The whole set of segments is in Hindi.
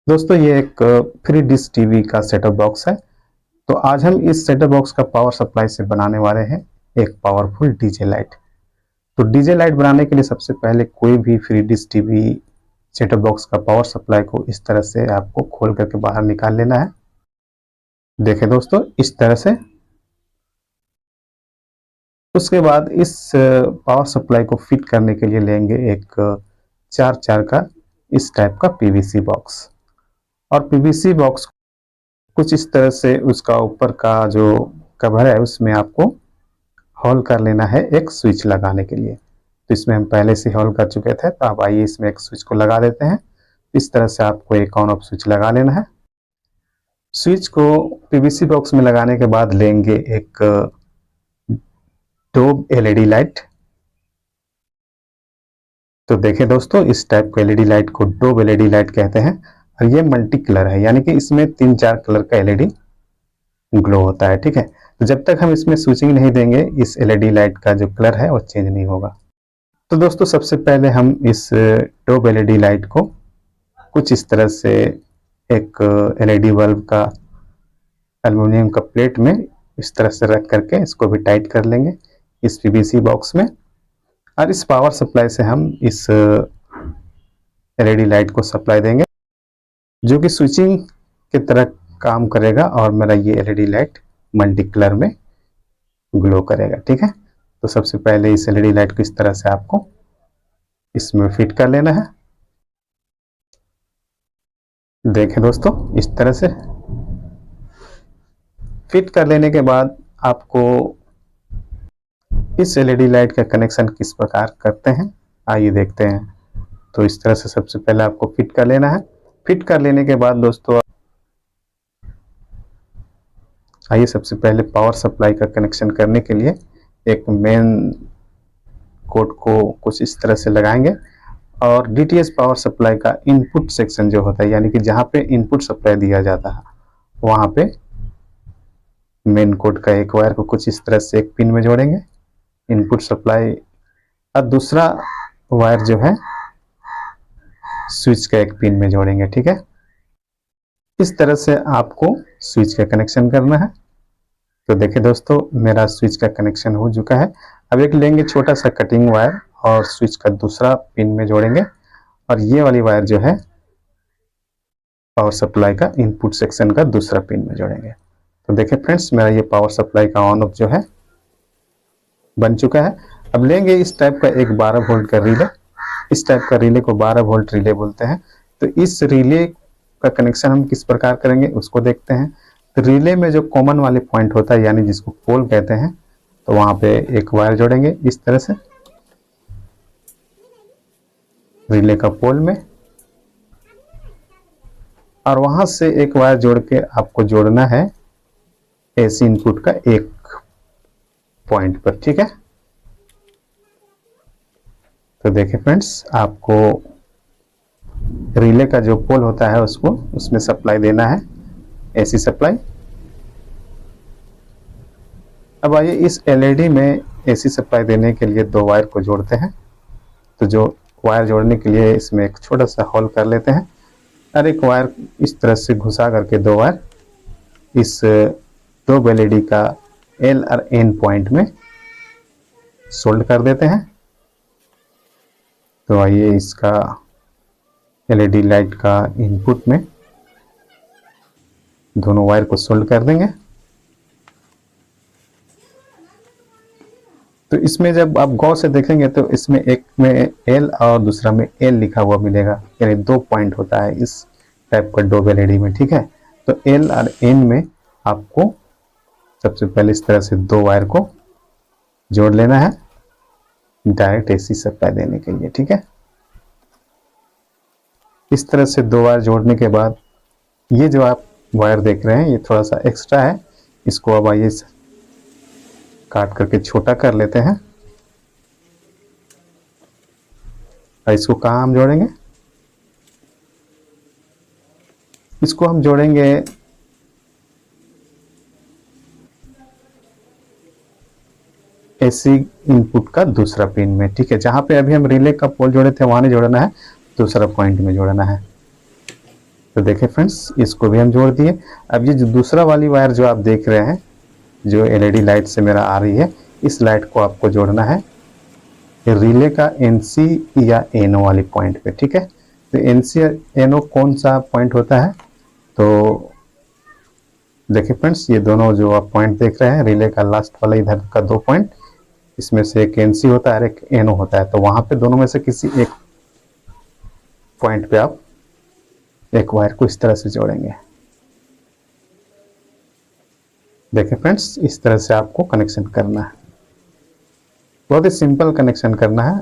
दोस्तों ये एक फ्री डिश टीवी का सेटअप बॉक्स है। तो आज हम इस सेटअप बॉक्स का पावर सप्लाई से बनाने वाले हैं एक पावरफुल डीजे लाइट। तो डीजे लाइट बनाने के लिए सबसे पहले कोई भी free dish TV setup box का पावर सप्लाई को इस तरह से आपको खोल करके बाहर निकाल लेना है। देखें दोस्तों, इस तरह से। उसके बाद इस पावर सप्लाई को फिट करने के लिए लेंगे एक 4x4 का इस टाइप का पीवीसी बॉक्स। और पीवीसी बॉक्स कुछ इस तरह से उसका ऊपर का जो कवर है उसमें आपको होल कर लेना है एक स्विच लगाने के लिए। तो इसमें हम पहले से होल कर चुके थे, तो अब आइए इसमें एक स्विच को लगा देते हैं। इस तरह से आपको एक ऑन ऑफ स्विच लगा लेना है। स्विच को पीवीसी बॉक्स में लगाने के बाद लेंगे एक डोब एलईडी लाइट। तो देखें दोस्तों, इस टाइप को एलईडी लाइट को डोब एलईडी लाइट कहते हैं और ये मल्टी कलर है, यानी कि इसमें 3-4 कलर का एलईडी ग्लो होता है। ठीक है, तो जब तक हम इसमें स्विचिंग नहीं देंगे इस एलईडी लाइट का जो कलर है वो चेंज नहीं होगा। तो दोस्तों सबसे पहले हम इस डोब एलईडी लाइट को कुछ इस तरह से एक एलईडी बल्ब का एल्युमिनियम का प्लेट में इस तरह से रख करके इसको भी टाइट कर लेंगे इस पीवीसी बॉक्स में। और इस पावर सप्लाई से हम इस एलईडी लाइट को सप्लाई देंगे जो कि स्विचिंग की तरह काम करेगा और मेरा ये एलईडी लाइट मल्टी कलर में ग्लो करेगा। ठीक है, तो सबसे पहले इस एलईडी लाइट को इस तरह से आपको इसमें फिट कर लेना है। देखें दोस्तों, इस तरह से फिट कर लेने के बाद आपको इस एलईडी लाइट का कनेक्शन किस प्रकार करते हैं आइए देखते हैं। तो इस तरह से सबसे पहले आपको फिट कर लेना है। फिट कर लेने के बाद दोस्तों आइए सबसे पहले पावर सप्लाई का कनेक्शन करने के लिए एक मेन कोड को कुछ इस तरह से लगाएंगे और डीटीएच पावर सप्लाई का इनपुट सेक्शन जो होता है, यानी कि जहाँ पे इनपुट सप्लाई दिया जाता है वहाँ पे मेन कोड का एक वायर को कुछ इस तरह से एक पिन में जोड़ेंगे इनपुट सप्लाई, और दूसरा वायर जो है स्विच का एक पिन में जोड़ेंगे। ठीक है, इस तरह से आपको स्विच का कनेक्शन करना है। तो देखिए दोस्तों, मेरा स्विच का कनेक्शन हो चुका है। अब एक लेंगे छोटा सा कटिंग वायर और स्विच का दूसरा पिन में जोड़ेंगे और ये वाली वायर जो है पावर सप्लाई का इनपुट सेक्शन का दूसरा पिन में जोड़ेंगे। तो देखिए फ्रेंड्स, मेरा ये पावर सप्लाई का ऑन ऑफ जो है बन चुका है। अब लेंगे इस टाइप का एक 12 वोल्ट का रिले। इस टाइप का रिले को 12 वोल्ट रिले बोलते हैं। तो इस रिले का कनेक्शन हम किस प्रकार करेंगे उसको देखते हैं। तो रिले में जो कॉमन वाले पॉइंट होता है, यानी जिसको पोल कहते हैं, तो वहां पे एक वायर जोड़ेंगे इस तरह से रिले का पोल में, और वहां से एक वायर जोड़ के आपको जोड़ना है एसी इनपुट का एक पॉइंट पर। ठीक है, तो देखिए फ्रेंड्स, आपको रिले का जो पोल होता है उसको उसमें सप्लाई देना है एसी सप्लाई। अब आइए इस एलईडी में एसी सप्लाई देने के लिए दो वायर को जोड़ते हैं। तो जो वायर जोड़ने के लिए इसमें एक छोटा सा होल कर लेते हैं और एक वायर इस तरह से घुसा करके दो वायर इस दो एलईडी का एल और एन पॉइंट में सोल्ड कर देते हैं। तो आइए इसका एलईडी लाइट का इनपुट में दोनों वायर को सोल्ड कर देंगे। तो इसमें जब आप गौर से देखेंगे तो इसमें एक में एल और दूसरा में एल लिखा हुआ मिलेगा, यानी दो पॉइंट होता है इस टाइप का डोब एलईडी में। ठीक है, तो एल और एन में आपको सबसे पहले इस तरह से दो वायर को जोड़ लेना है डायरेक्ट एसी सप्लाई देने के लिए। ठीक है, इस तरह से दो वायर जोड़ने के बाद ये जो आप वायर देख रहे हैं ये थोड़ा सा एक्स्ट्रा है, इसको अब आइए काट करके छोटा कर लेते हैं। और इसको कहाँ हम जोड़ेंगे, इसको हम जोड़ेंगे एसी इनपुट का दूसरा पिन में। ठीक है, जहां पे अभी हम रिले का पोल जोड़े थे वहां नहीं जोड़ना है, दूसरा पॉइंट में जोड़ना है। तो देखिए फ्रेंड्स, इसको भी हम जोड़ दिए। अब ये जो दूसरा वाली वायर जो आप देख रहे हैं, जो एलईडी लाइट से मेरा आ रही है, इस लाइट को आपको जोड़ना है रिले का एनसी या एनओ वाली पॉइंट पे, ठीक है। तो एनसी या एनओ कौन सा पॉइंट होता है, तो देखिए फ्रेंड्स, ये दोनों जो आप पॉइंट देख रहे हैं, रिले का लास्ट वाला इधर का 2 पॉइंट, इसमें से एक एनसी होता है और एक एनओ होता है। तो वहां पे दोनों में से किसी एक पॉइंट पे आप एक वायर को इस तरह से जोड़ेंगे। देखिए फ्रेंड्स, इस तरह से आपको कनेक्शन करना है, बहुत ही सिंपल कनेक्शन करना है।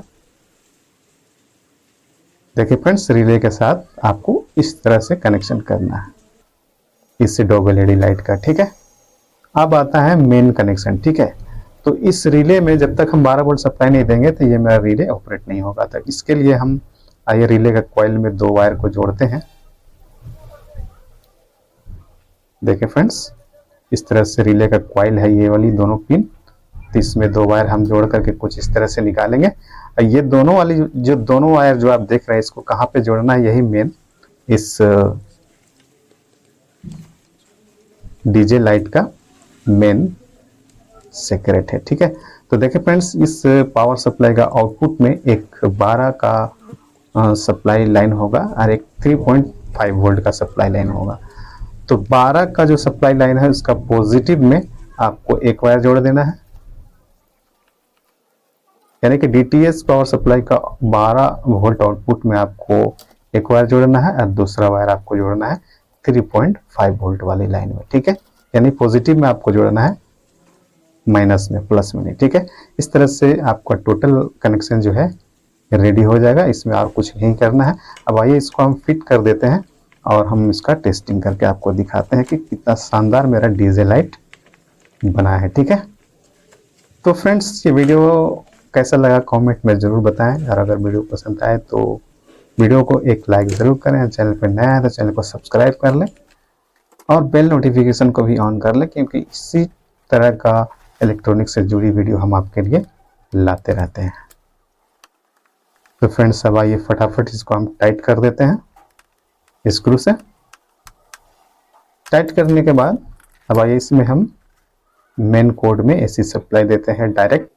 देखिए फ्रेंड्स, रिले के साथ आपको इस तरह से कनेक्शन करना है इससे डोब एलईडी लाइट का, ठीक है। अब आता है मेन कनेक्शन, ठीक है। तो इस रिले में जब तक हम 12 वोल्ट सप्लाई नहीं देंगे तो ये मेरा रिले ऑपरेट नहीं होगा। तो इसके लिए हम आइए रिले का कॉइल में 2 वायर को जोड़ते हैं। देखिए फ्रेंड्स, इस तरह से रिले का कॉइल है, ये वाली दोनों पिन, तो इसमें 2 वायर हम जोड़ करके कुछ इस तरह से निकालेंगे। और ये दोनों वाली जो दोनों वायर जो आप देख रहे हैं, इसको कहाँ पे जोड़ना है, यही मेन इस डीजे लाइट का मेन सेक्रेट है, ठीक है। तो देखिए फ्रेंड्स, इस पावर सप्लाई का आउटपुट में एक 12 का सप्लाई लाइन होगा और एक 3.5 वोल्ट का सप्लाई लाइन होगा। तो 12 का जो सप्लाई लाइन है उसका पॉजिटिव में आपको एक वायर जोड़ देना है, यानी कि डीटीएस पावर सप्लाई का 12 वोल्ट आउटपुट में आपको एक वायर जोड़ना है और दूसरा वायर आपको जोड़ना है 3.5 वोल्ट वाली लाइन में, ठीक है। यानी पॉजिटिव में आपको जोड़ना है, माइनस में, प्लस में नहीं, ठीक है। इस तरह से आपका टोटल कनेक्शन जो है रेडी हो जाएगा, इसमें और कुछ नहीं करना है। अब आइए इसको हम फिट कर देते हैं और हम इसका टेस्टिंग करके आपको दिखाते हैं कि कितना शानदार मेरा डीजे लाइट बना है, ठीक है। तो फ्रेंड्स, ये वीडियो कैसा लगा कमेंट में ज़रूर बताएं, और अगर वीडियो पसंद आए तो वीडियो को एक लाइक ज़रूर करें। चैनल पर नया है तो चैनल को सब्सक्राइब कर लें और बेल नोटिफिकेशन को भी ऑन कर लें, क्योंकि इसी तरह का इलेक्ट्रॉनिक से जुड़ी वीडियो हम आपके लिए लाते रहते हैं। तो फ्रेंड्स, अब आइए फटाफट इसको हम टाइट कर देते हैं स्क्रू से। टाइट करने के बाद अब आइए इसमें हम मेन कोड में एसी सप्लाई देते हैं डायरेक्ट।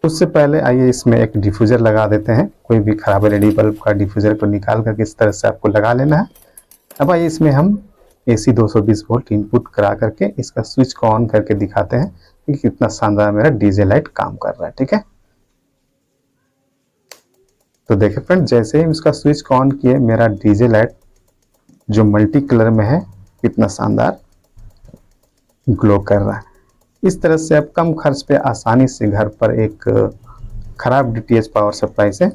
उससे पहले आइए इसमें एक डिफ्यूज़र लगा देते हैं। कोई भी खराब एलईडी बल्ब का डिफ्यूज़र को निकाल करके इस तरह से आपको लगा लेना है। अब आइए इसमें हम एसी 220 वोल्ट इनपुट करा करके इसका स्विच को ऑन करके दिखाते हैं कि कितना शानदार मेरा डीजे लाइट काम कर रहा है, ठीक है। तो देखिए फ्रेंड, जैसे ही इसका स्विच को ऑन किए, मेरा डीजे लाइट जो मल्टी कलर में है कितना शानदार ग्लो कर रहा है। इस तरह से आप कम खर्च पे आसानी से घर पर एक खराब डीटीएच पावर सप्लाई से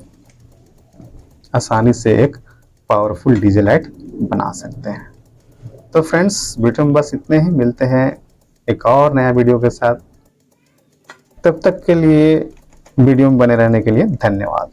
आसानी से एक पावरफुल डीजे लाइट बना सकते हैं। तो फ्रेंड्स, वीडियो में बस इतने ही, मिलते हैं एक और नया वीडियो के साथ। तब तक के लिए वीडियो में बने रहने के लिए धन्यवाद।